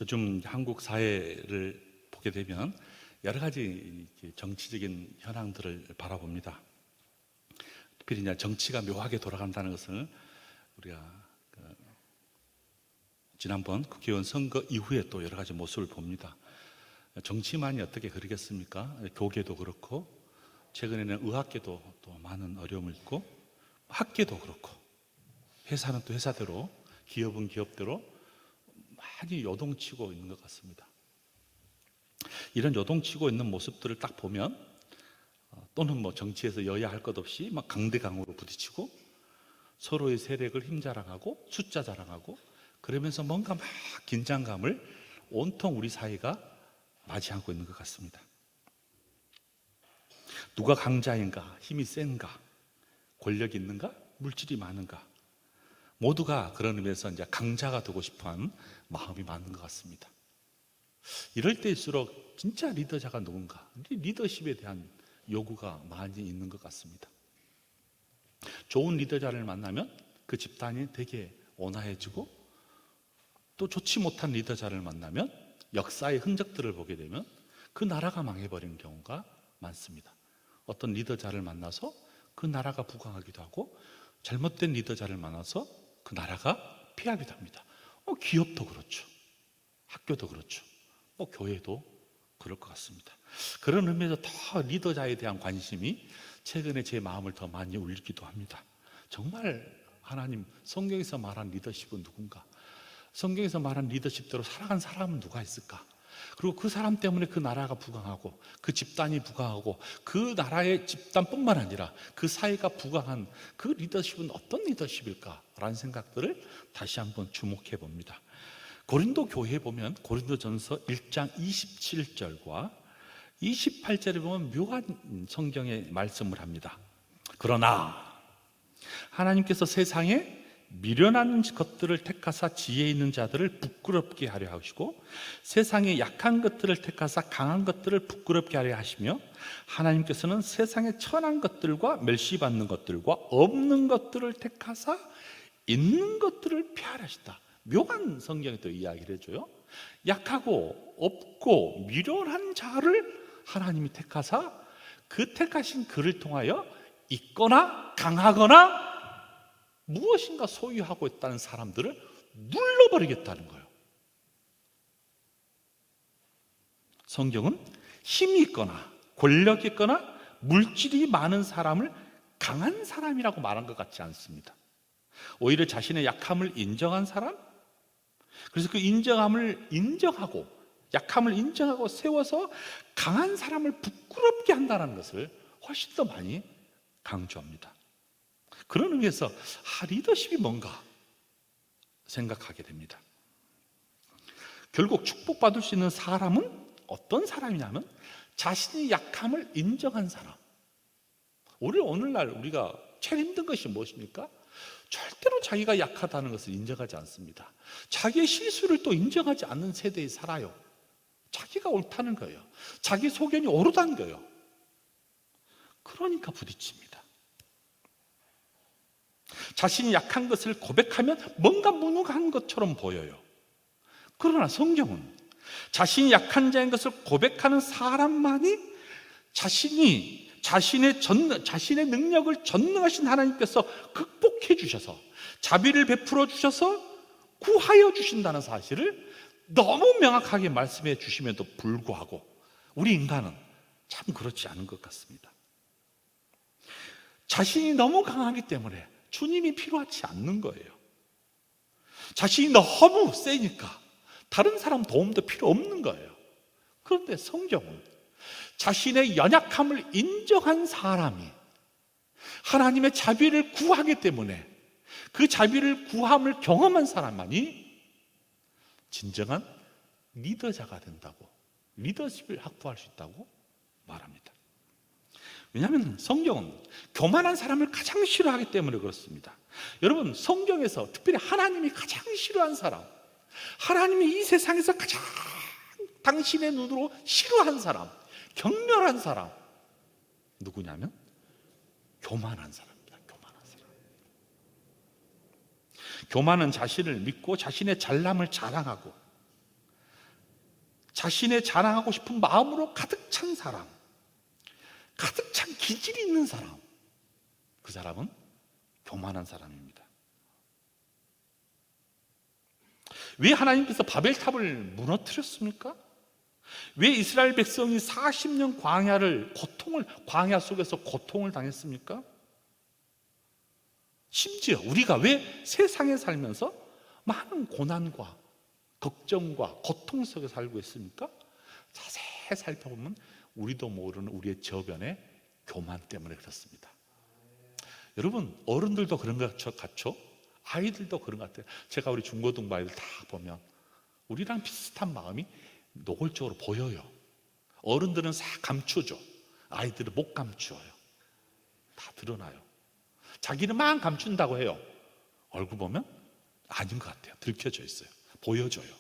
요즘 한국 사회를 보게 되면 여러 가지 정치적인 현황들을 바라봅니다. 특별히 이제 정치가 묘하게 돌아간다는 것을 우리가 지난번 국회의원 선거 이후에 또 여러 가지 모습을 봅니다. 정치만이 어떻게 그러겠습니까? 교계도 그렇고 최근에는 의학계도 또 많은 어려움을 있고 학계도 그렇고 회사는 또 회사대로 기업은 기업대로 많이 요동치고 있는 것 같습니다. 이런 요동치고 있는 모습들을 딱 보면 또는 정치에서 여야 할 것 없이 막 강대강으로 부딪히고 서로의 세력을 힘 자랑하고 숫자 자랑하고 그러면서 뭔가 막 긴장감을 온통 우리 사회가 맞이하고 있는 것 같습니다. 누가 강자인가, 힘이 센가, 권력이 있는가, 물질이 많은가, 모두가 그런 의미에서 이제 강자가 되고 싶어하는 마음이 많은 것 같습니다. 이럴 때일수록 진짜 리더자가 누군가, 리더십에 대한 요구가 많이 있는 것 같습니다. 좋은 리더자를 만나면 그 집단이 되게 온화해지고, 또 좋지 못한 리더자를 만나면 역사의 흔적들을 보게 되면 그 나라가 망해버리는 경우가 많습니다. 어떤 리더자를 만나서 그 나라가 부강하기도 하고, 잘못된 리더자를 만나서 그 나라가 피하기도 합니다. 기업도 그렇죠. 학교도 그렇죠. 교회도 그럴 것 같습니다. 그런 의미에서 더 리더자에 대한 관심이 최근에 제 마음을 더 많이 울리기도 합니다. 정말 하나님, 성경에서 말한 리더십은 누군가? 성경에서 말한 리더십대로 살아간 사람은 누가 있을까? 그리고 그 사람 때문에 그 나라가 부강하고 그 집단이 부강하고 그 나라의 집단뿐만 아니라 그 사회가 부강한 그 리더십은 어떤 리더십일까라는 생각들을 다시 한번 주목해 봅니다. 고린도 교회에 보면 고린도전서 1장 27절과 28절에 보면 묘한 성경의 말씀을 합니다. 그러나 하나님께서 세상에 미련한 것들을 택하사 지혜 있는 자들을 부끄럽게 하려 하시고 세상에 약한 것들을 택하사 강한 것들을 부끄럽게 하려 하시며 하나님께서는 세상에 천한 것들과 멸시받는 것들과 없는 것들을 택하사 있는 것들을 피하려 하시다. 묘한 성경이 또 이야기를 해줘요. 약하고 없고 미련한 자를 하나님이 택하사 그 택하신 그를 통하여 있거나 강하거나 무엇인가 소유하고 있다는 사람들을 눌러버리겠다는 거예요. 성경은 힘이 있거나 권력이 있거나 물질이 많은 사람을 강한 사람이라고 말한 것 같지 않습니다. 오히려 자신의 약함을 인정한 사람, 그래서 그 인정함을 인정하고 약함을 인정하고 세워서 강한 사람을 부끄럽게 한다는 것을 훨씬 더 많이 강조합니다. 그런 의미에서 리더십이 뭔가 생각하게 됩니다. 결국 축복받을 수 있는 사람은 어떤 사람이냐면 자신의 약함을 인정한 사람. 오늘날 우리가 제일 힘든 것이 무엇입니까? 절대로 자기가 약하다는 것을 인정하지 않습니다. 자기의 실수를 또 인정하지 않는 세대에 살아요. 자기가 옳다는 거예요. 자기 소견이 옳다는 거예요. 그러니까 부딪힙니다. 자신이 약한 것을 고백하면 뭔가 무능한 것처럼 보여요. 그러나 성경은 자신이 약한 자인 것을 고백하는 사람만이 자신의 능력을 전능하신 하나님께서 극복해 주셔서 자비를 베풀어 주셔서 구하여 주신다는 사실을 너무 명확하게 말씀해 주심에도 불구하고 우리 인간은 참 그렇지 않은 것 같습니다. 자신이 너무 강하기 때문에 주님이 필요하지 않는 거예요. 자신이 너무 세니까 다른 사람 도움도 필요 없는 거예요. 그런데 성경은 자신의 연약함을 인정한 사람이 하나님의 자비를 구하기 때문에 그 자비를 구함을 경험한 사람만이 진정한 리더자가 된다고, 리더십을 확보할 수 있다고 말합니다. 왜냐하면 성경은 교만한 사람을 가장 싫어하기 때문에 그렇습니다. 여러분, 성경에서 특별히 하나님이 가장 싫어한 사람, 하나님이 이 세상에서 가장 당신의 눈으로 싫어한 사람, 경멸한 사람 누구냐면 교만한 사람입니다. 교만한 사람. 교만은 자신을 믿고 자신의 잘남을 자랑하고 자신의 자랑하고 싶은 마음으로 가득 찬 사람, 가득 찬 기질이 있는 사람, 그 사람은 교만한 사람입니다. 왜 하나님께서 바벨탑을 무너뜨렸습니까? 왜 이스라엘 백성이 40년 광야 속에서 고통을 당했습니까? 심지어 우리가 왜 세상에 살면서 많은 고난과 걱정과 고통 속에 살고 있습니까? 자세히 살펴보면 우리도 모르는 우리의 저변의 교만 때문에 그렇습니다. 여러분, 어른들도 그런 것 같죠? 아이들도 그런 것 같아요. 제가 우리 중고등부 아이들 다 보면 우리랑 비슷한 마음이 노골적으로 보여요. 어른들은 싹 감추죠. 아이들은 못 감추어요. 다 드러나요. 자기는 막 감춘다고 해요. 얼굴 보면 아닌 것 같아요. 들켜져 있어요. 보여져요.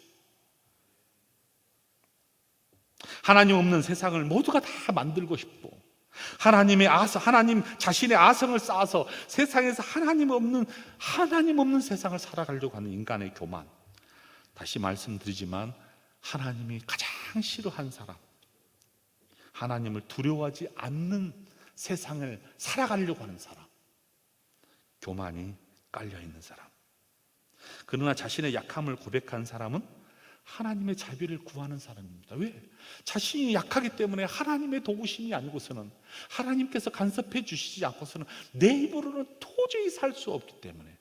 하나님 없는 세상을 모두가 다 만들고 싶고, 하나님 자신의 아성을 쌓아서 세상에서 하나님 없는 세상을 살아가려고 하는 인간의 교만. 다시 말씀드리지만 하나님이 가장 싫어한 사람, 하나님을 두려워하지 않는 세상을 살아가려고 하는 사람, 교만이 깔려있는 사람. 그러나 자신의 약함을 고백한 사람은 하나님의 자비를 구하는 사람입니다. 왜? 자신이 약하기 때문에 하나님의 도우심이 아니고서는, 하나님께서 간섭해 주시지 않고서는 내 입으로는 도저히 살 수 없기 때문에,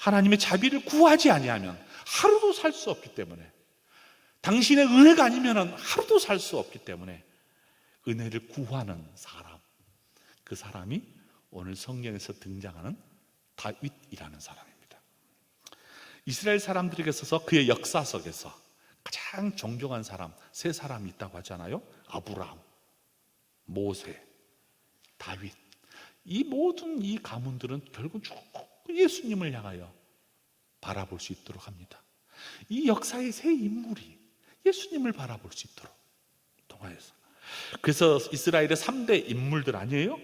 하나님의 자비를 구하지 아니하면 하루도 살 수 없기 때문에, 당신의 은혜가 아니면 하루도 살 수 없기 때문에 은혜를 구하는 사람, 그 사람이 오늘 성경에서 등장하는 다윗이라는 사람입니다. 이스라엘 사람들에게 있어서 그의 역사 속에서 가장 존경한 사람 세 사람이 있다고 하잖아요. 아브라함, 모세, 다윗. 이 모든 이 가문들은 결국 쭉 예수님을 향하여 바라볼 수 있도록 합니다. 이 역사의 세 인물이 예수님을 바라볼 수 있도록 통하여서, 그래서 이스라엘의 3대 인물들 아니에요?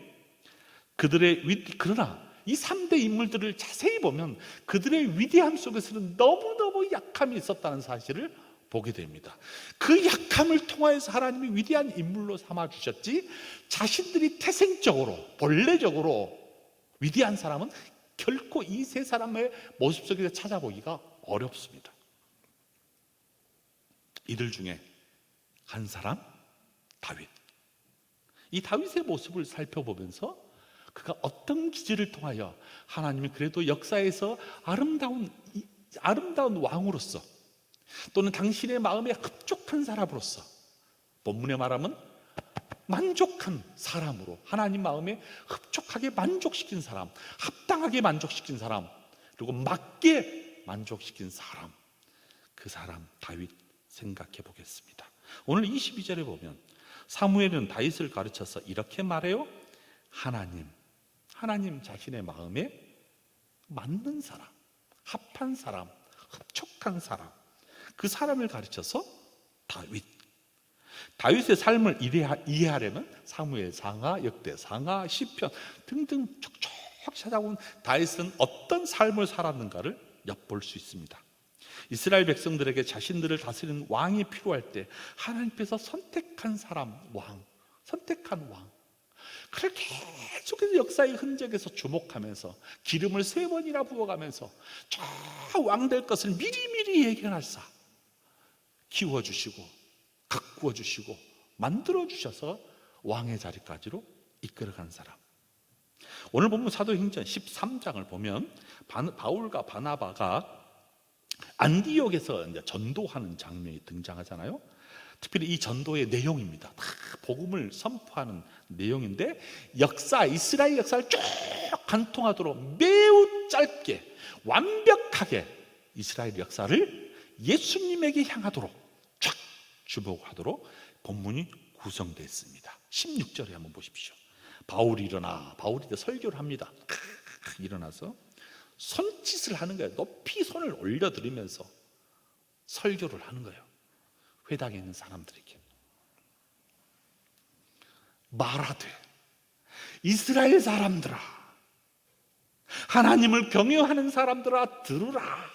그러나 이 3대 인물들을 자세히 보면 그들의 위대함 속에서는 너무너무 약함이 있었다는 사실을 보게 됩니다. 그 약함을 통하여서 하나님이 위대한 인물로 삼아주셨지, 자신들이 태생적으로 본래적으로 위대한 사람은 결코 이 세 사람의 모습 속에서 찾아보기가 어렵습니다. 이들 중에 한 사람, 다윗. 이 다윗의 모습을 살펴보면서 그가 어떤 기질을 통하여 하나님이 그래도 역사에서 아름다운 왕으로서, 또는 당신의 마음에 흡족한 사람으로서, 본문에 말하면 만족한 사람으로, 하나님 마음에 흡족하게 만족시킨 사람, 합당하게 만족시킨 사람, 그리고 맞게 만족시킨 사람, 그 사람 다윗 생각해 보겠습니다. 오늘 22절에 보면 사무엘은 다윗을 가르쳐서 이렇게 말해요. 하나님 자신의 마음에 맞는 사람, 합한 사람, 흡족한 사람, 그 사람을 가르쳐서 다윗의 삶을 이해하려면 사무엘상하, 역대상하, 시편 등등 촉촉 찾아본 다윗은 어떤 삶을 살았는가를 엿볼 수 있습니다. 이스라엘 백성들에게 자신들을 다스리는 왕이 필요할 때 하나님께서 선택한 왕, 그를 계속해서 역사의 흔적에서 주목하면서 기름을 3번이나 부어가면서 저 왕 될 것을 미리미리 예견하사 키워주시고 가꾸어주시고 만들어주셔서 왕의 자리까지로 이끌어간 사람. 오늘 보면 사도행전 13장을 보면 바울과 바나바가 안디옥에서 이제 전도하는 장면이 등장하잖아요. 특별히 이 전도의 내용입니다. 다 복음을 선포하는 내용인데, 이스라엘 역사를 쭉 관통하도록 매우 짧게 완벽하게 이스라엘 역사를 예수님에게 향하도록 쫙 주목하도록 본문이 구성되어 있습니다. 16절에 한번 보십시오. 바울이 설교를 합니다. 일어나서 손짓을 하는 거예요. 높이 손을 올려드리면서 설교를 하는 거예요. 회당에 있는 사람들에게 말하되, 이스라엘 사람들아, 하나님을 경외하는 사람들아, 들으라.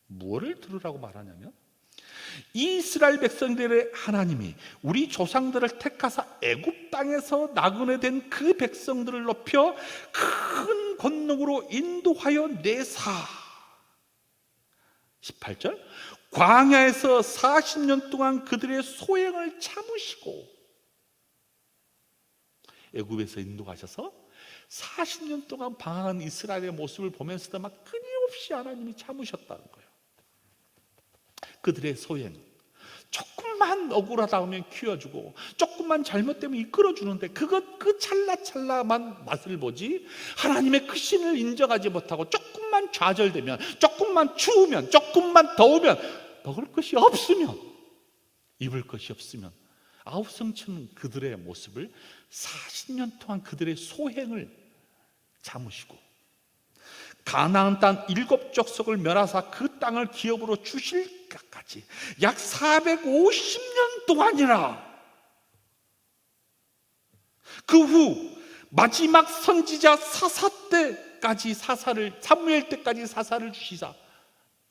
무엇을 들으라고 말하냐면, 이스라엘 백성들의 하나님이 우리 조상들을 택하사 애굽 땅에서 나그네 된 그 백성들을 높여 큰 권능으로 인도하여 내사. 18절, 광야에서 40년 동안 그들의 소행을 참으시고, 애굽에서 인도하셔서 40년 동안 방황한 이스라엘의 모습을 보면서도 막 끊임없이 하나님이 참으셨다는 거예요. 그들의 소행, 조금만 억울하다 하면 키워주고, 조금만 잘못되면 이끌어주는데, 그 찰나찰나만 맛을 보지 하나님의 크신을 인정하지 못하고, 조금만 좌절되면, 조금만 추우면, 조금만 더우면, 먹을 것이 없으면, 입을 것이 없으면 아우성치는 그들의 모습을 40년 동안 그들의 소행을 참으시고, 가나안 땅 7족속을 멸하사 그 땅을 기업으로 주실 까지 약 450년 동안이라. 그 후 마지막 선지자 사사 때까지 사무엘 때까지 사사를 주시사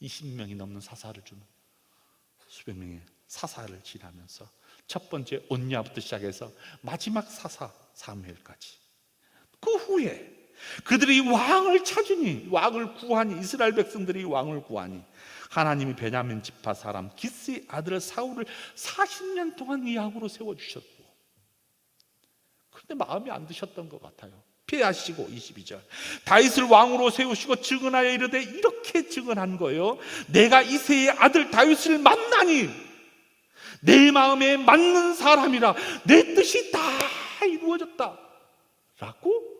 20명이 넘는 사사를 주는, 수백 명의 사사를 지나면서 첫 번째 온냐부터 시작해서 마지막 사사 사무엘까지, 그 후에 그들이 왕을 찾으니, 왕을 구하니, 이스라엘 백성들이 왕을 구하니 하나님이 베냐민 지파 사람 기스의 아들 사울을 40년 동안 위압으로 세워주셨고, 그런데 마음에 안 드셨던 것 같아요. 피하시고, 22절, 다윗을 왕으로 세우시고 증언하여 이르되, 이렇게 증언한 거예요. 내가 이새의 아들 다윗을 만나니 내 마음에 맞는 사람이라, 내 뜻이 다 이루어졌다 라고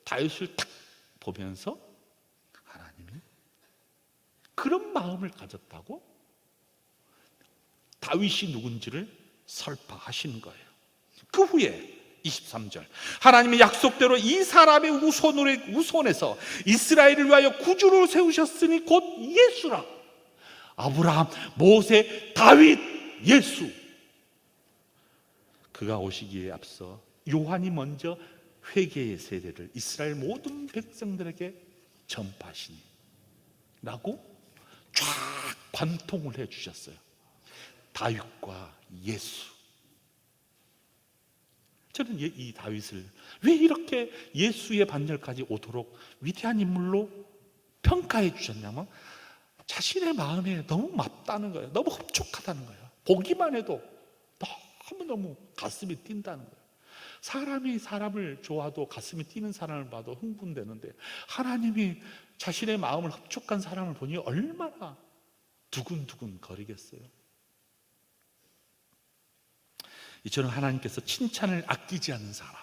다윗을 딱 보면서 하나님이 그런 마음을 가졌다고 다윗이 누군지를 설파하시는 거예요. 그 후에 23절, 하나님의 약속대로 이 사람의 우손에서 이스라엘을 위하여 구주를 세우셨으니 곧 예수라. 아브라함, 모세, 다윗, 예수. 그가 오시기에 앞서 요한이 먼저 회개의 세례를 이스라엘 모든 백성들에게 전파하시니 라고 쫙 관통을 해주셨어요. 다윗과 예수. 저는 이 다윗을 왜 이렇게 예수의 반열까지 오도록 위대한 인물로 평가해 주셨냐면, 자신의 마음에 너무 맙다는 거예요. 너무 흡족하다는 거예요. 보기만 해도 너무너무 가슴이 뛴다는 거예요. 사람이 사람을 좋아도 가슴이 뛰는 사람을 봐도 흥분되는데, 하나님이 자신의 마음을 흡족한 사람을 보니 얼마나 두근두근 거리겠어요. 이처럼 하나님께서 칭찬을 아끼지 않는 사람,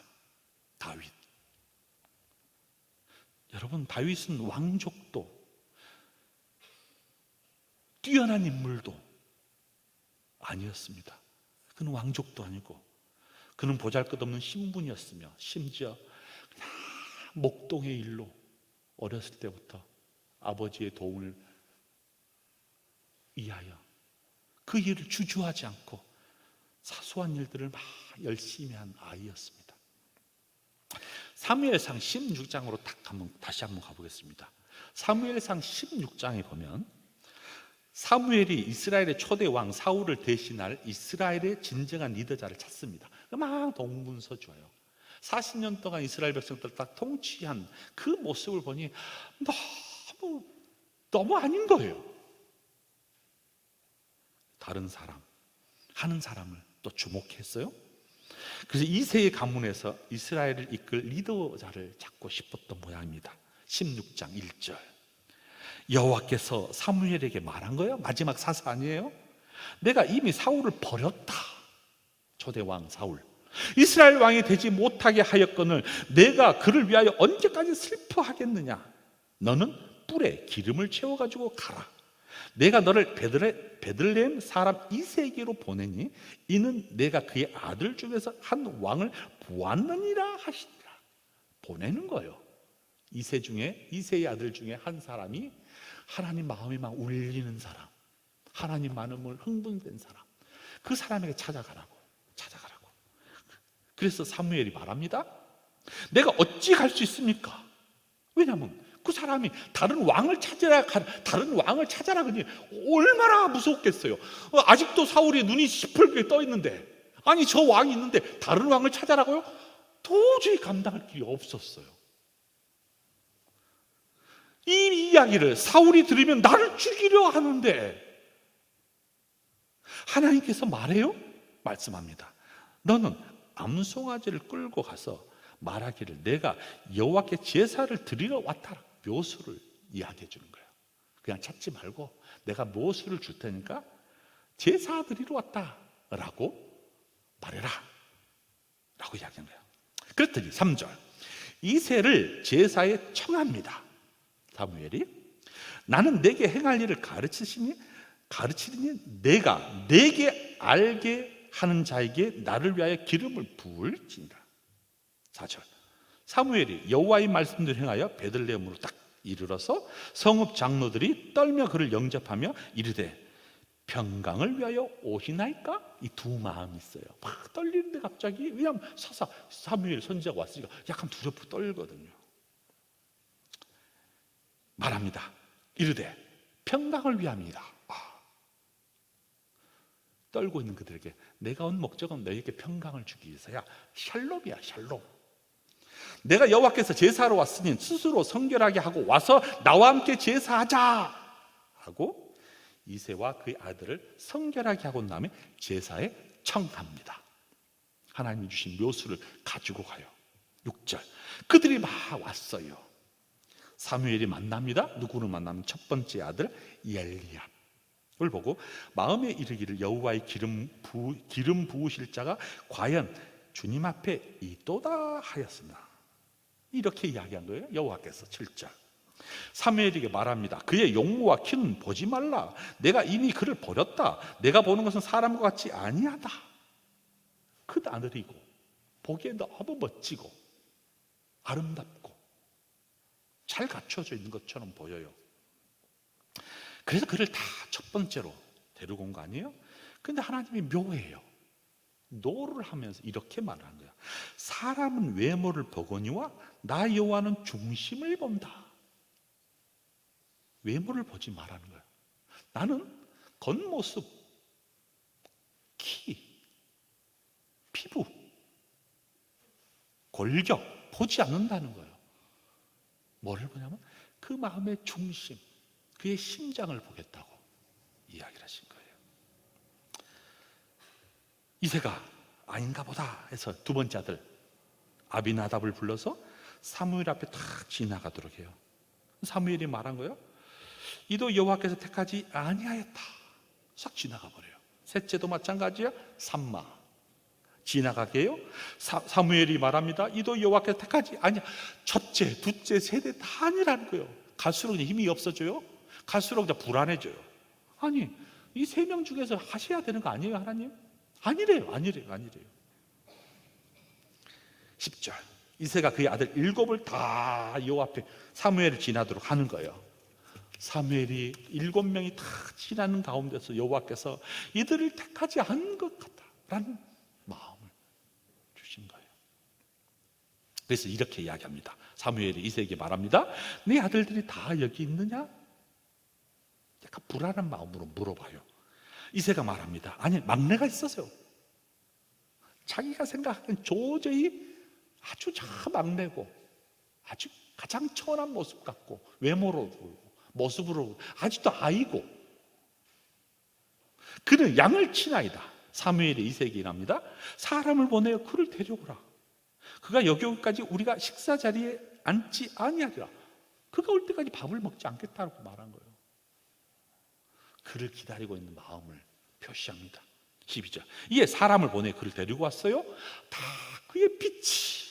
다윗. 여러분, 다윗은 왕족도 뛰어난 인물도 아니었습니다. 그는 왕족도 아니고, 그는 보잘것없는 신분이었으며, 심지어 그냥 목동의 일로 어렸을 때부터 아버지의 도움을 위하여 그 일을 주저하지 않고 사소한 일들을 막 열심히 한 아이였습니다. 사무엘상 16장으로 다시 한번 가보겠습니다. 사무엘상 16장에 보면 사무엘이 이스라엘의 초대 왕 사울을 대신할 이스라엘의 진정한 리더자를 찾습니다. 막 동분서주어요. 40년 동안 이스라엘 백성들을 딱 통치한 그 모습을 보니 너무 아닌 거예요. 다른 사람, 하는 사람을 또 주목했어요. 그래서 이새의 가문에서 이스라엘을 이끌 리더자를 찾고 싶었던 모양입니다. 16장 1절, 여호와께서 사무엘에게 말한 거예요. 마지막 사사 아니에요? 내가 이미 사울을 버렸다. 초대 왕 사울, 이스라엘 왕이 되지 못하게 하였거늘 내가 그를 위하여 언제까지 슬퍼하겠느냐. 너는 뿔에 기름을 채워가지고 가라. 내가 너를 베들레헴 사람 이새에게로 보내니 이는 내가 그의 아들 중에서 한 왕을 보았느니라 하시니라. 보내는 거예요. 이새의 아들 중에 한 사람이 하나님 마음이 막 울리는 사람, 하나님 마음을 흥분된 사람, 그 사람에게 찾아가라고. 그래서 사무엘이 말합니다. 내가 어찌 갈 수 있습니까? 왜냐하면 그 사람이 다른 왕을 찾아라 그러니 얼마나 무섭겠어요. 아직도 사울이 눈이 시퍼렇게 떠 있는데, 아니 저 왕이 있는데 다른 왕을 찾아라고요? 도저히 감당할 길이 없었어요. 이 이야기를 사울이 들으면 나를 죽이려 하는데 하나님께서 말씀합니다. 너는 암송아지를 끌고 가서 말하기를 내가 여호와께 제사를 드리러 왔다. 묘수를 이야기해 주는 거예요. 그냥 찾지 말고 내가 묘수를 줄 테니까 제사 드리러 왔다 라고 말해라 라고 이야기한 거예요. 그랬더니 3절, 이새를 제사에 청합니다. 사무엘이 나는 내게 행할 일을 가르치리니 내가 내게 알게 하는 자에게 나를 위하여 기름을 부을지니라. 4절, 사무엘이 여호와의 말씀대로 행하여 베들레헴으로 딱 이르러서 성읍 장로들이 떨며 그를 영접하며 이르되 평강을 위하여 오시나이까? 이 두 마음이 있어요. 막 떨리는데 갑자기, 왜냐하면 사무엘 선지자가 왔으니까 약간 두렵고 떨거든요. 말합니다. 이르되 평강을 위함이다. 떨고 있는 그들에게 내가 온 목적은 너에게 평강을 주기 위해서야. 샬롬이야, 샬롬. 내가 여호와께서 제사하러 왔으니 스스로 성결하게 하고 와서 나와 함께 제사하자 하고 이새와 그의 아들을 성결하게 하고 난 다음에 제사에 청합니다. 하나님이 주신 묘수를 가지고 가요. 6절, 그들이 막 왔어요. 사무엘이 만납니다. 누구를 만나면 첫 번째 아들 엘리압을 보고 마음에 이르기를 여호와의 기름 부으실 자가 과연 주님 앞에 있도다 하였습니다. 이렇게 이야기한 거예요. 여호와께서 7절, 사무엘에게 말합니다. 그의 용모와 키는 보지 말라. 내가 이미 그를 버렸다. 내가 보는 것은 사람과 같이 아니하다. 크다느리고 보기에 너무 멋지고 아름답고 잘 갖춰져 있는 것처럼 보여요. 그래서 그를 다 첫 번째로 데리고 온 거 아니에요? 근데 하나님이 묘해요. 노를 하면서 이렇게 말하는 거야. 사람은 외모를 보거니와 나 여호와는 중심을 본다. 외모를 보지 말라는 거야. 나는 겉모습, 키, 피부, 골격 보지 않는다는 거예요. 뭐를 보냐면 그 마음의 중심, 그의 심장을 보겠다고 이야기를 하신 거예요. 이새가 아닌가 보다 해서 두 번째 아들 아비나답을 불러서 사무엘 앞에 탁 지나가도록 해요. 사무엘이 말한 거예요. 이도 여호와께서 택하지 아니하였다. 싹 지나가 버려요. 셋째도 마찬가지야. 삼마 지나가게 해요. 사무엘이 말합니다. 이도 여호와께서 택하지 아니야. 첫째, 둘째, 셋째 다 아니라는 거예요. 갈수록 힘이 없어져요. 갈수록 불안해져요. 아니, 이 세 명 중에서 하셔야 되는 거 아니에요, 하나님? 아니래요. 10절, 이새가 그의 아들 7을 다 여호와 앞에 사무엘을 지나도록 하는 거예요. 사무엘이 7명이 다 지나는 가운데서 여호와께서 이들을 택하지 않은 것 같다라는 마음을 주신 거예요. 그래서 이렇게 이야기합니다. 사무엘이 이새에게 말합니다. 네 아들들이 다 여기 있느냐? 약간 불안한 마음으로 물어봐요. 이새가 말합니다. 아니, 막내가 있어서요. 자기가 생각하기엔 도저히 아주 막내고 아주 가장 천한 모습 같고 외모로 보이고 모습으로 아직도 아이고 그는 양을 치나이다. 사무엘이 이새에게 일합니다. 사람을 보내어 그를 데려오라. 그가 여기 오기까지 우리가 식사 자리에 앉지 아니하리라. 그가 올 때까지 밥을 먹지 않겠다고 말한 거예요. 그를 기다리고 있는 마음을 표시합니다. 12절, 이에 사람을 보내 그를 데리고 왔어요. 다 그의 빛이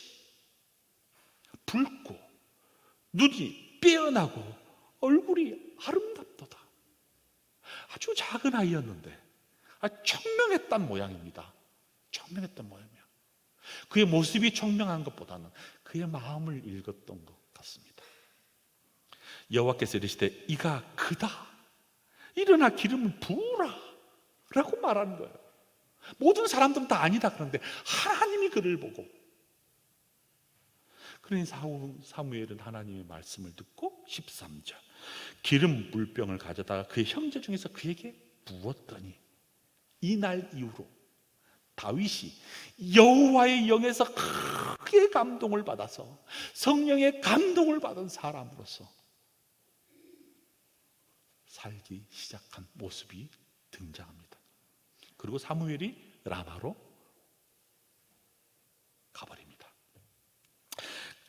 붉고 눈이 빼어나고 얼굴이 아름답도다. 아주 작은 아이였는데 청명했단 모양입니다. 청명했단 모양이야. 그의 모습이 청명한 것보다는 그의 마음을 읽었던 것 같습니다. 여호와께서 이르시되 이가 그다. 일어나 기름을 부으라 라고 말하는 거예요. 모든 사람들은 다 아니다 그런데 하나님이 그를 보고 그러니 사무엘은 하나님의 말씀을 듣고 13절 기름 물병을 가져다가 그의 형제 중에서 그에게 부었더니 이날 이후로 다윗이 여호와의 영에서 크게 감동을 받아서 성령의 감동을 받은 사람으로서 살기 시작한 모습이 등장합니다. 그리고 사무엘이 라마로 가버립니다.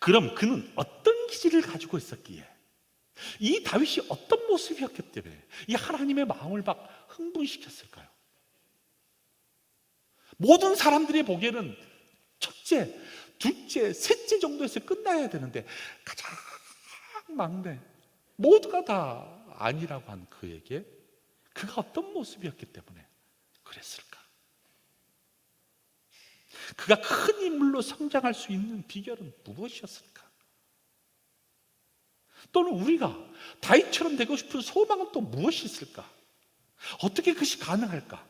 그럼 그는 어떤 기질을 가지고 있었기에, 이 다윗이 어떤 모습이었기 때문에 이 하나님의 마음을 막 흥분시켰을까요? 모든 사람들이 보기에는 첫째, 둘째, 셋째 정도에서 끝나야 되는데 가장 막내, 모두가 다 아니라고 한 그에게 그가 어떤 모습이었기 때문에 그랬을까? 그가 큰 인물로 성장할 수 있는 비결은 무엇이었을까? 또는 우리가 다윗처럼 되고 싶은 소망은 또 무엇이 있을까? 어떻게 그것이 가능할까?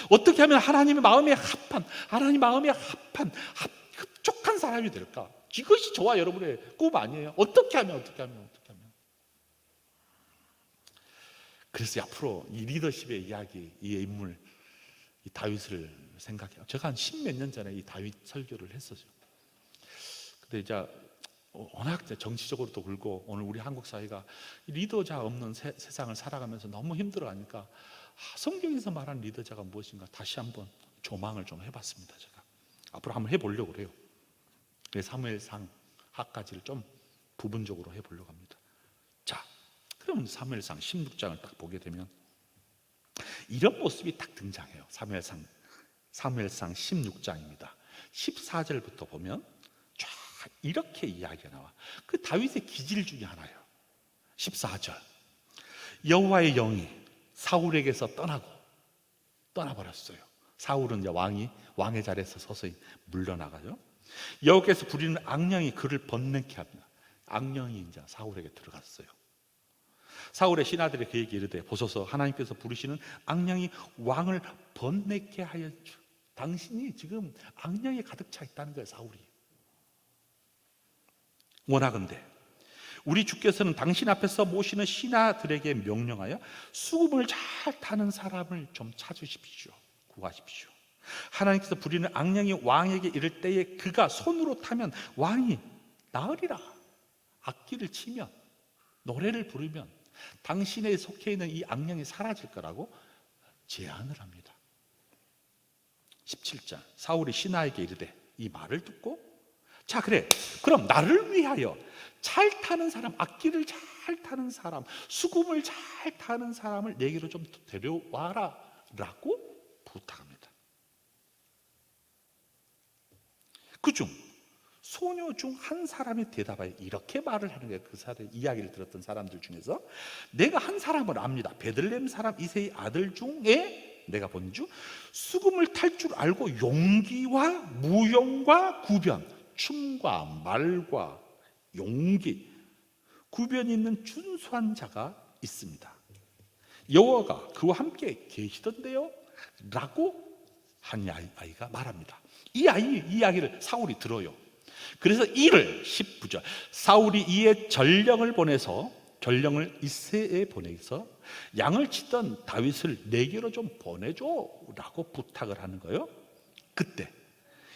어떻게 하면 하나님의 마음에 합한, 하나님 마음에 흡족한 사람이 될까? 이것이 저와 여러분의 꿈 아니에요? 어떻게 하면. 그래서 앞으로 이 리더십의 이야기, 이 인물, 이 다윗을 생각해요. 제가 한 10몇 년 전에 이 다윗 설교를 했었죠. 근데 이제 워낙 정치적으로도 그렇고 오늘 우리 한국 사회가 리더자 없는 세상을 살아가면서 너무 힘들어하니까 성경에서 말하는 리더자가 무엇인가 다시 한번 조망을 좀 해봤습니다. 제가 앞으로 한번 해보려고 그래요. 사무엘상 하까지를 좀 부분적으로 해보려고 합니다. 자, 그럼 사무엘상 16장을 딱 보게 되면 이런 모습이 딱 등장해요. 사무엘상 16장입니다. 14절부터 보면 쫙 이렇게 이야기가 나와. 그 다윗의 기질 중에 하나예요. 14절 여호와의 영이 사울에게서 떠나버렸어요. 사울은 이제 왕의 자리에서 서서히 물러나가죠. 여호와께서 부리는 악령이 그를 번뇌케 합니다. 악령이 이제 사울에게 들어갔어요. 사울의 신하들이 그에게 이르되 보소서 하나님께서 부르시는 악령이 왕을 번뇌케 하였죠. 당신이 지금 악령이 가득 차 있다는 거예요. 사울이. 원하건대 우리 주께서는 당신 앞에서 모시는 신하들에게 명령하여 수금을 잘 타는 사람을 좀 찾으십시오. 구하십시오. 하나님께서 부리는 악령이 왕에게 이를 때에 그가 손으로 타면 왕이 나으리라. 악기를 치면, 노래를 부르면 당신에 속해 있는 이 악령이 사라질 거라고 제안을 합니다. 17장 사울이 신하에게 이르되 이 말을 듣고 자 그래 그럼 나를 위하여 잘 타는 사람, 악기를 잘 타는 사람, 수금을 잘 타는 사람을 내게로 좀 데려와라 라고 부탁합니다. 그중 소녀 중 한 사람이 대답하여 이렇게 말을 하는 거예요. 그 사람 이야기를 들었던 사람들 중에서 내가 한 사람을 압니다. 베들레헴 사람 이새의 아들 중에 내가 본주 수금을 탈 줄 알고 용기와 무용과 구변, 춤과 말과 용기, 구변이 있는 준수한 자가 있습니다. 여호와가 그와 함께 계시던데요 라고 한 아이가 말합니다. 이 아이 이야기를 사울이 들어요. 그래서 이를 19절 사울이 이에 전령을 이새에 보내서 양을 치던 다윗을 내게로 좀 보내줘 라고 부탁을 하는 거예요. 그때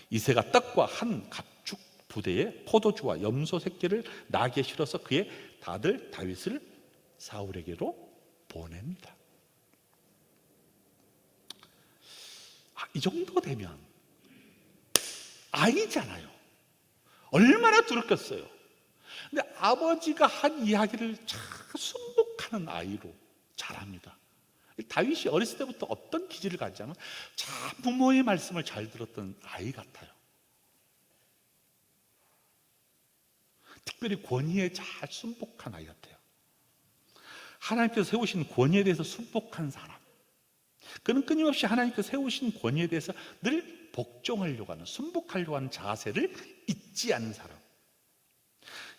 이새가 떡과 한 가축 부대에 포도주와 염소 새끼를 나게 실어서 그의 아들 다윗을 사울에게로 보냅니다. 이 정도 되면 아이잖아요. 얼마나 두렵겠어요. 근데 아버지가 한 이야기를 참 순복하는 아이로 자랍니다. 다윗이 어렸을 때부터 어떤 기질을 가지냐면 참 부모의 말씀을 잘 들었던 아이 같아요. 특별히 권위에 잘 순복한 아이 같아요. 하나님께서 세우신 권위에 대해서 순복한 사람, 그는 끊임없이 하나님께서 세우신 권위에 대해서 늘 복종하려고 하는, 순복하려고 하는 자세를 잊지 않는 사람.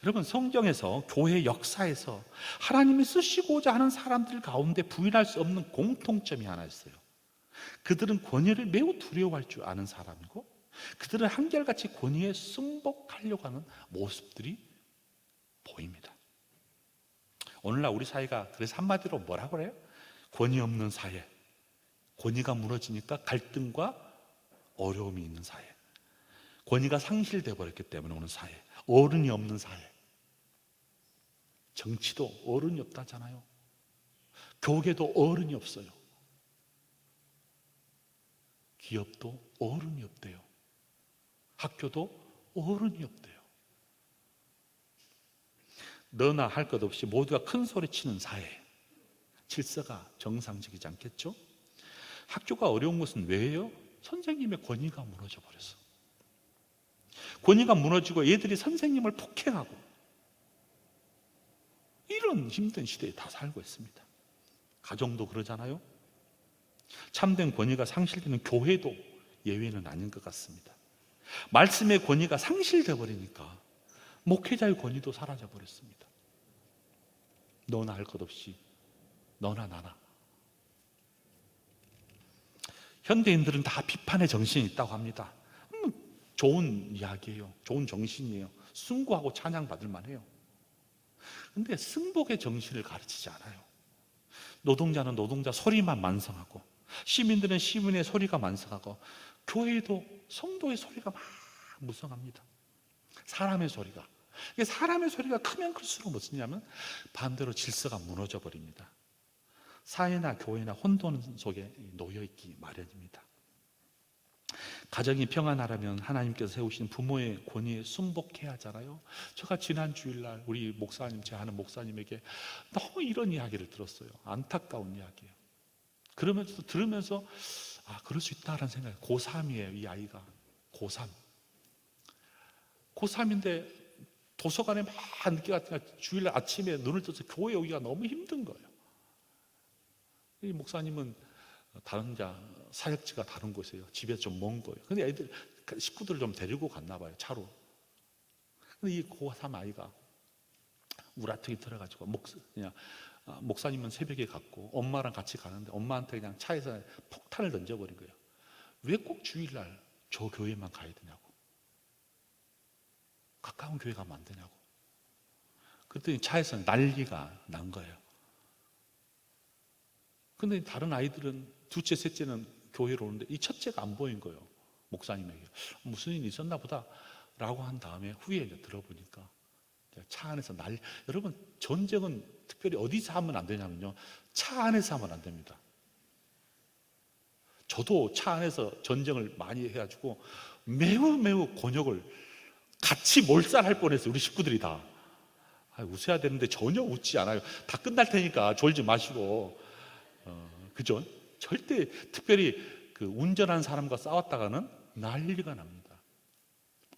여러분, 성경에서 교회 역사에서 하나님이 쓰시고자 하는 사람들 가운데 부인할 수 없는 공통점이 하나 있어요. 그들은 권위를 매우 두려워할 줄 아는 사람이고, 그들은 그들은 한결같이 권위에 승복하려고 하는 모습들이 보입니다. 오늘날 우리 사회가 그래서 한마디로 뭐라고 그래요? 권위 없는 사회. 권위가 무너지니까 갈등과 어려움이 있는 사회. 권위가 상실되어 버렸기 때문에 오는 사회. 어른이 없는 사회. 정치도 어른이 없다잖아요. 교계도 어른이 없어요. 기업도 어른이 없대요. 학교도 어른이 없대요. 너나 할 것 없이 모두가 큰 소리 치는 사회. 질서가 정상적이지 않겠죠? 학교가 어려운 것은 왜요? 선생님의 권위가 무너져 버렸어. 권위가 무너지고 얘들이 선생님을 폭행하고 이런 힘든 시대에 다 살고 있습니다. 가정도 그러잖아요. 참된 권위가 상실되는 교회도 예외는 아닌 것 같습니다. 말씀의 권위가 상실되어 버리니까 목회자의 권위도 사라져 버렸습니다. 너나 할 것 없이 너나 나나. 현대인들은 다 비판의 정신이 있다고 합니다. 좋은 이야기예요. 좋은 정신이에요. 숭고하고 찬양받을 만해요. 근데 승복의 정신을 가르치지 않아요. 노동자는 노동자 소리만 만성하고, 시민들은 시민의 소리가 만성하고, 교회도 성도의 소리가 막 무성합니다. 사람의 소리가. 사람의 소리가 크면 클수록 무엇이냐면 반대로 질서가 무너져 버립니다. 사회나 교회나 혼돈 속에 놓여있기 마련입니다. 가정이 평안하려면 하나님께서 세우신 부모의 권위에 순복해야 하잖아요. 제가 지난 주일날 우리 목사님, 제 아는 목사님에게 너무 이런 이야기를 들었어요. 안타까운 이야기예요. 그러면서 들으면서 그럴 수 있다라는 생각이. 고3이에요. 이 아이가 고3. 고3인데 도서관에 막 늦게 갔다가 주일날 아침에 눈을 떠서 교회 오기가 너무 힘든 거예요. 이 목사님은 다른 사역지가 다른 곳이에요. 집에 좀 먼 거예요. 근데 애들 식구들을 좀 데리고 갔나 봐요. 차로. 근데 이 고3 아이가 우라통이 들어가지고 목사님은 새벽에 갔고 엄마랑 같이 가는데 엄마한테 그냥 차에서 폭탄을 던져버린 거예요. 왜 꼭 주일날 저 교회만 가야 되냐고. 가까운 교회 가면 안 되냐고. 그랬더니 차에서 난리가 난 거예요. 근데 다른 아이들은 둘째, 셋째는 교회로 오는데 이 첫째가 안 보인 거예요. 목사님에게. 무슨 일이 있었나 보다 라고 한 다음에 후에 이제 들어보니까 차 안에서 여러분, 전쟁은 특별히 어디서 하면 안 되냐면요, 차 안에서 하면 안 됩니다. 저도 차 안에서 전쟁을 많이 해가지고 매우 곤욕을 같이 몰살할 뻔했어요. 우리 식구들이 다. 웃어야 되는데 전혀 웃지 않아요. 다 끝날 테니까 졸지 마시고. 그죠? 절대 특별히 그 운전하는 사람과 싸웠다가는 난리가 납니다.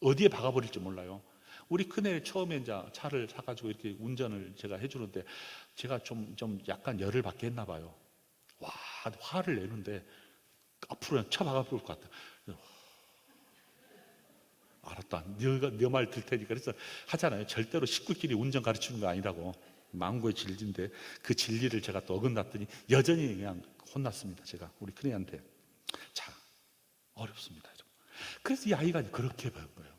어디에 박아버릴지 몰라요. 우리 큰애 처음에 이제 차를 사가지고 이렇게 운전을 제가 해주는데 제가 좀 약간 열을 받게 했나 봐요. 와, 화를 내는데 앞으로 쳐박아버릴 것 같아. 알았다. 네 말 들 테니까. 그래서 하잖아요. 절대로 식구끼리 운전 가르치는 거 아니라고. 망고의 진리인데 그 진리를 제가 또 어긋났더니 여전히 그냥 혼났습니다. 제가 우리 큰애한테. 자, 어렵습니다. 그래서 이 아이가 그렇게 배운 거예요.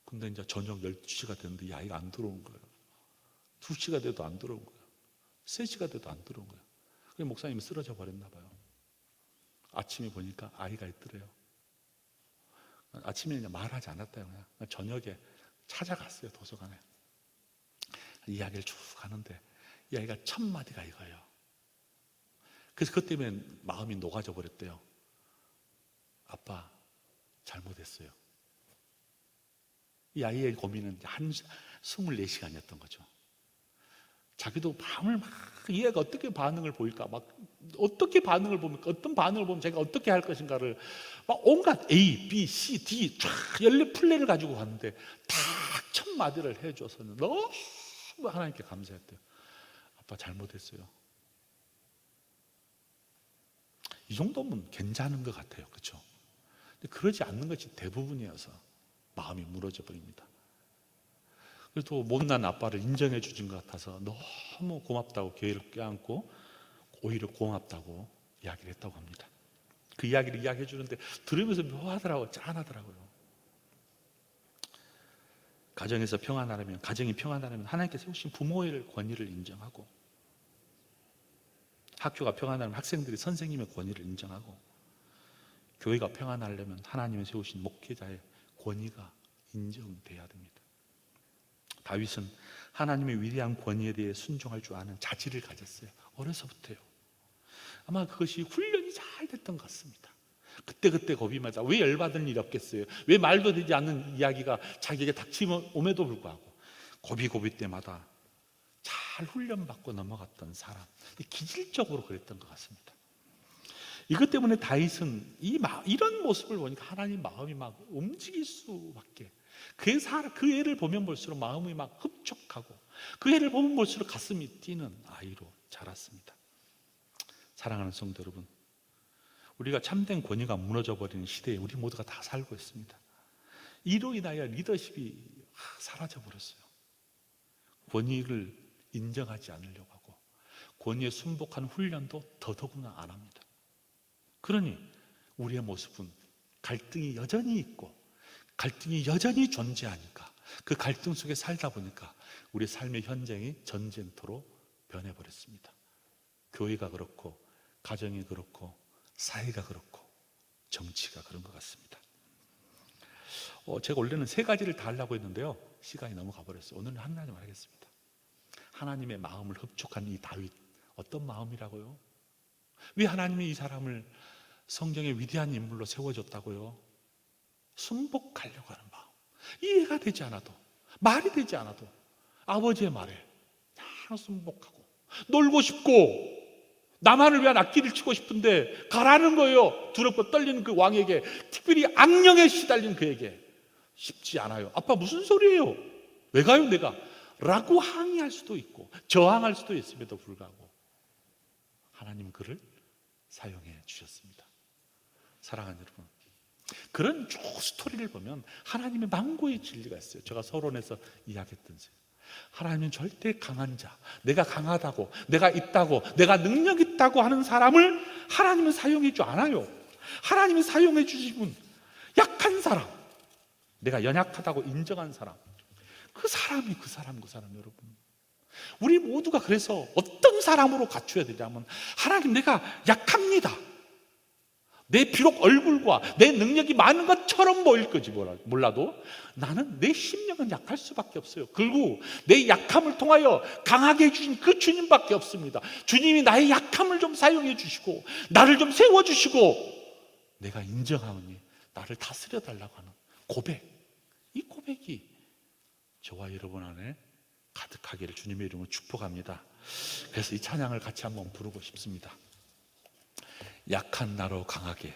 근데 이제 저녁 12시가 됐는데 이 아이가 안 들어온 거예요. 2시가 돼도 안 들어온 거예요. 3시가 돼도 안 들어온 거예요. 그래서 목사님이 쓰러져 버렸나 봐요. 아침에 보니까 아이가 있더래요. 아침에 그냥 말하지 않았다요. 그냥 저녁에 찾아갔어요. 도서관에. 이야기를 쭉 하는데 이 아이가 첫 마디가 이거예요. 그래서 그것 때문에 마음이 녹아져 버렸대요. 아빠, 잘못했어요. 이 아이의 고민은 한 24시간이었던 거죠. 자기도 밤을 막 얘가 어떻게 반응을 보일까, 막 어떻게 반응을 보면, 어떤 반응을 보면 제가 어떻게 할 것인가를 막 온갖 A, B, C, D 쫙 연례 플랜을 가지고 갔는데 다 첫 마디를 해줘서는 너무 하나님께 감사했대요. 아빠 잘못했어요. 이 정도면 괜찮은 것 같아요. 그렇죠? 근데 그러지 않는 것이 대부분이어서 마음이 무너져 버립니다. 그래도 못난 아빠를 인정해 주신 것 같아서 너무 고맙다고 교회를 껴안고 오히려 고맙다고 이야기를 했다고 합니다. 그 이야기를 이야기해 주는데 들으면서 묘하더라고요. 짠하더라고요. 가정에서 평안하려면, 가정이 평안하려면 하나님께서 세우신 부모의 권위를 인정하고, 학교가 평안하려면 학생들이 선생님의 권위를 인정하고, 교회가 평안하려면 하나님이 세우신 목회자의 권위가 인정돼야 됩니다. 다윗은 하나님의 위대한 권위에 대해 순종할 줄 아는 자질을 가졌어요. 어려서부터요. 아마 그것이 훈련이 잘 됐던 것 같습니다. 그때 겁이 맞아. 왜 열받을 일이 없겠어요? 왜 말도 되지 않는 이야기가 자기에게 닥치옴에도 불구하고 고비 때마다 잘 훈련받고 넘어갔던 사람, 기질적으로 그랬던 것 같습니다. 이것 때문에 다윗은 이런 모습을 보니까 하나님 마음이 막 움직일 수밖에, 그 애를 보면 볼수록 마음이 막 흡족하고, 그 애를 보면 볼수록 가슴이 뛰는 아이로 자랐습니다. 사랑하는 성도 여러분, 우리가 참된 권위가 무너져버리는 시대에 우리 모두가 다 살고 있습니다. 이로 인하여 리더십이 사라져버렸어요. 권위를 인정하지 않으려고 하고, 권위에 순복하는 훈련도 더더구나 안 합니다. 그러니 우리의 모습은 갈등이 여전히 있고, 갈등이 여전히 존재하니까, 그 갈등 속에 살다 보니까 우리 삶의 현장이 전쟁터로 변해버렸습니다. 교회가 그렇고, 가정이 그렇고, 사회가 그렇고, 정치가 그런 것 같습니다. 제가 원래는 3가지를 다 하려고 했는데요, 시간이 너무 가버렸어요. 오늘은 한 가지만 하겠습니다. 하나님의 마음을 흡족한 이 다윗, 어떤 마음이라고요? 왜 하나님이 이 사람을 성경의 위대한 인물로 세워줬다고요? 순복하려고 하는 마음. 이해가 되지 않아도, 말이 되지 않아도 아버지의 말에 그냥 순복하고, 놀고 싶고 나만을 위한 악기를 치고 싶은데 가라는 거예요. 두렵고 떨리는 그 왕에게, 특별히 악령에 시달린 그에게. 쉽지 않아요. 아빠 무슨 소리예요? 왜 가요 내가? 라고 항의할 수도 있고 저항할 수도 있음에도 불구하고 하나님은 그를 사용해 주셨습니다. 사랑하는 여러분, 그런 쭉 스토리를 보면 하나님의 망고의 진리가 있어요. 제가 서론에서 이야기했던 것. 하나님은 절대 강한 자, 내가 강하다고, 내가 있다고, 내가 능력 있다고 하는 사람을 하나님은 사용해 주지 않아요. 하나님이 사용해 주시면 약한 사람, 내가 연약하다고 인정한 사람, 그 사람이 여러분, 우리 모두가 그래서 어떤 사람으로 갖춰야 되냐면, 하나님 내가 약합니다. 내 비록 얼굴과 내 능력이 많은 것처럼 보일 거지 몰라도 나는 내 심령은 약할 수밖에 없어요. 그리고 내 약함을 통하여 강하게 해주신 그 주님밖에 없습니다. 주님이 나의 약함을 좀 사용해 주시고 나를 좀 세워주시고 내가 인정하오니 나를 다스려 달라고 하는 고백, 이 고백이 저와 여러분 안에 가득하기를 주님의 이름으로 축복합니다. 그래서 이 찬양을 같이 한번 부르고 싶습니다. 약한 나로 강하게